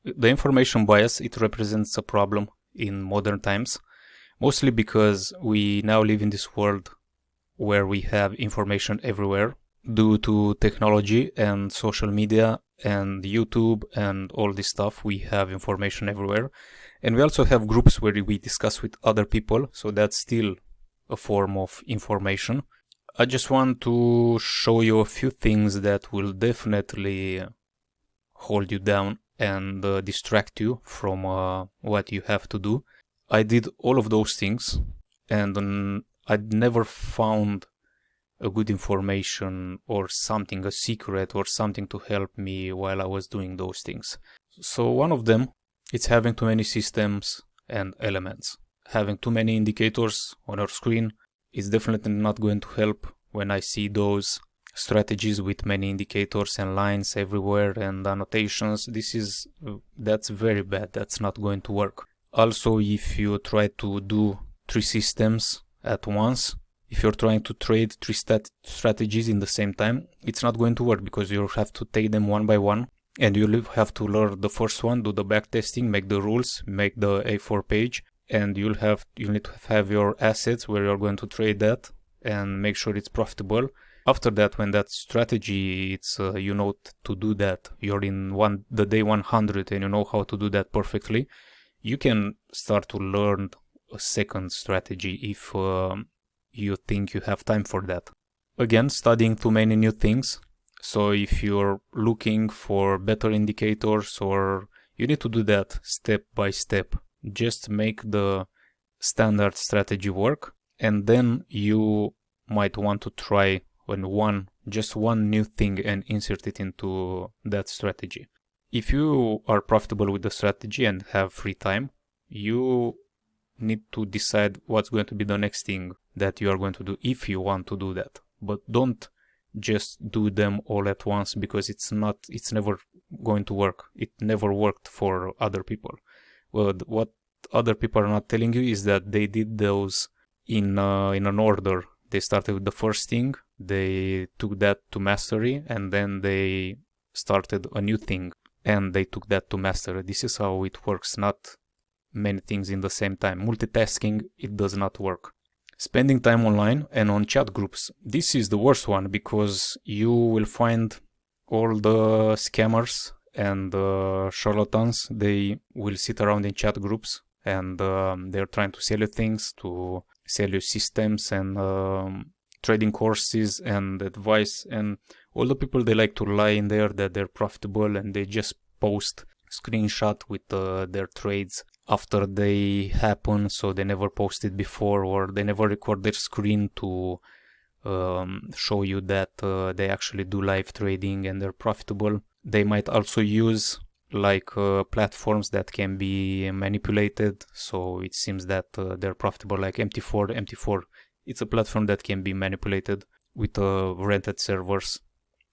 The information bias, it represents a problem in modern times, mostly because we now live in this world where we have information everywhere due to technology and social media and YouTube and all this stuff. We have information everywhere, and we also have groups where we discuss with other people, so that's still a form of information. I just want to show you a few things that will definitely hold you down and distract you from what you have to do. I did all of those things, and I'd never found a good information or something, a secret or something to help me while I was doing those things. So one of them, it's having too many systems and elements. Having too many indicators on our screen is definitely not going to help. When I see those strategies with many indicators and lines everywhere and annotations, that's very bad. That's not going to work. Also, if you try to do 3 systems at once, if you're trying to trade 3 strategies in the same time, it's not going to work, because you'll have to take them one by one, and you'll have to learn the first one, do the backtesting, make the rules, make the A4 page, and you'll need to have your assets where you're going to trade that and make sure it's profitable. After that, when that strategy, to do that, you're in the day 100 and you know how to do that perfectly, you can start to learn a second strategy if you think you have time for that. Again, studying too many new things. So if you're looking for better indicators, or you need to do that step by step, just make the standard strategy work, and then you might want to try just one new thing and insert it into that strategy. If you are profitable with the strategy and have free time, you need to decide what's going to be the next thing that you are going to do if you want to do that. But don't just do them all at once, because it's never going to work. It never worked for other people. Well, what other people are not telling you is that they did those in an order. They started with the first thing, they took that to mastery, and then they started a new thing and they took that to mastery. This is how it works, not many things in the same time. Multitasking, it does not work. Spending time online and on chat groups. This is the worst one, because you will find all the scammers and charlatans. They will sit around in chat groups and they're trying to sell you things, to sell you systems and trading courses and advice. And all the people, they like to lie in there that they're profitable, and they just post screenshot with their trades after they happen, so they never posted before, or they never record their screen to show you that they actually do live trading and they're profitable. They might also use platforms that can be manipulated, so it seems that they're profitable, like MT4. MT4, it's a platform that can be manipulated with rented servers.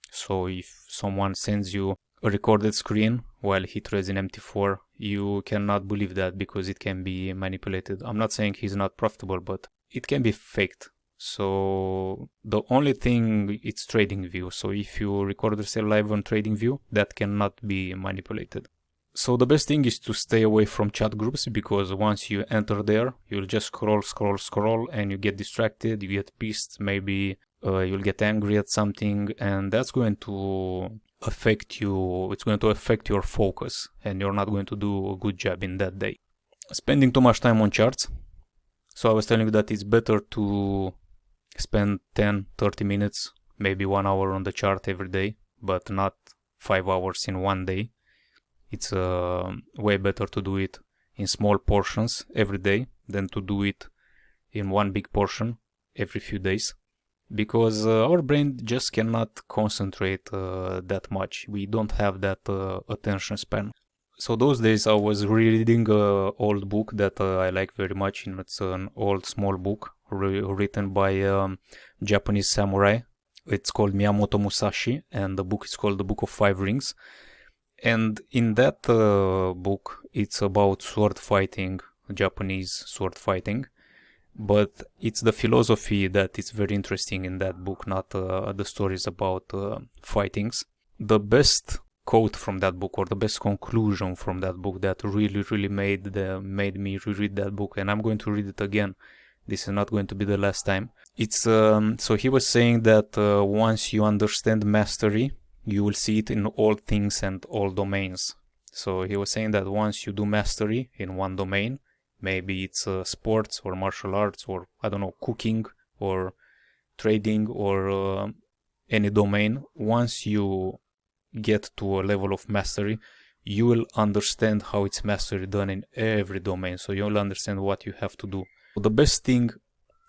So if someone sends you a recorded screen while he trades in MT4, you cannot believe that, because it can be manipulated. I'm not saying he's not profitable, but it can be faked. So the only thing, it's TradingView. So if you record yourself live on TradingView, that cannot be manipulated. So the best thing is to stay away from chat groups, because once you enter there, you'll just scroll, and you get distracted, you get pissed, maybe you'll get angry at something, and that's going to affect you. It's going to affect your focus, and you're not going to do a good job in that day. Spending too much time on charts. So I was telling you that it's better to spend 10-30 minutes, maybe 1 hour on the chart every day, but not 5 hours in one day. It's way better to do it in small portions every day than to do it in one big portion every few days, because our brain just cannot concentrate that much. We don't have that attention span. So those days I was reading an old book that I like very much, and it's an old small book written by a Japanese samurai. It's called Miyamoto Musashi, and the book is called The Book of Five Rings. And in that book, it's about sword fighting, Japanese sword fighting. But it's the philosophy that is very interesting in that book, not the stories about fightings. The best quote from that book or the best conclusion from that book that really made me reread that book, and I'm going to read it again. This is not going to be the last time. It's so he was saying that once you understand mastery, you will see it in all things and all domains. So he was saying that once you do mastery in one domain, maybe it's sports or martial arts or, I don't know, cooking or trading or any domain, once you get to a level of mastery, you will understand how it's mastery done in every domain. So you'll understand what you have to do. So the best thing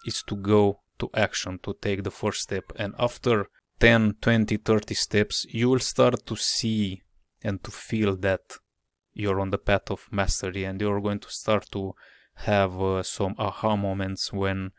is to go to action, to take the first step. And after 10, 20, 30 steps, you will start to see and to feel that you're on the path of mastery, and you're going to start to have some aha moments when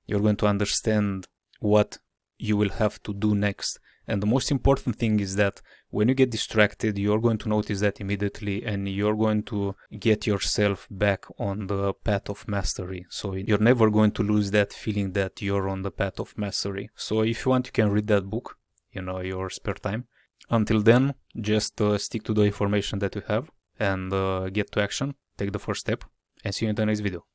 you're going to understand what you will have to do next. And the most important thing is that when you get distracted, you're going to notice that immediately, and you're going to get yourself back on the path of mastery. So you're never going to lose that feeling that you're on the path of mastery. So if you want, you can read that book, your spare time. Until then, just stick to the information that you have and get to action, take the first step, and see you in the next video.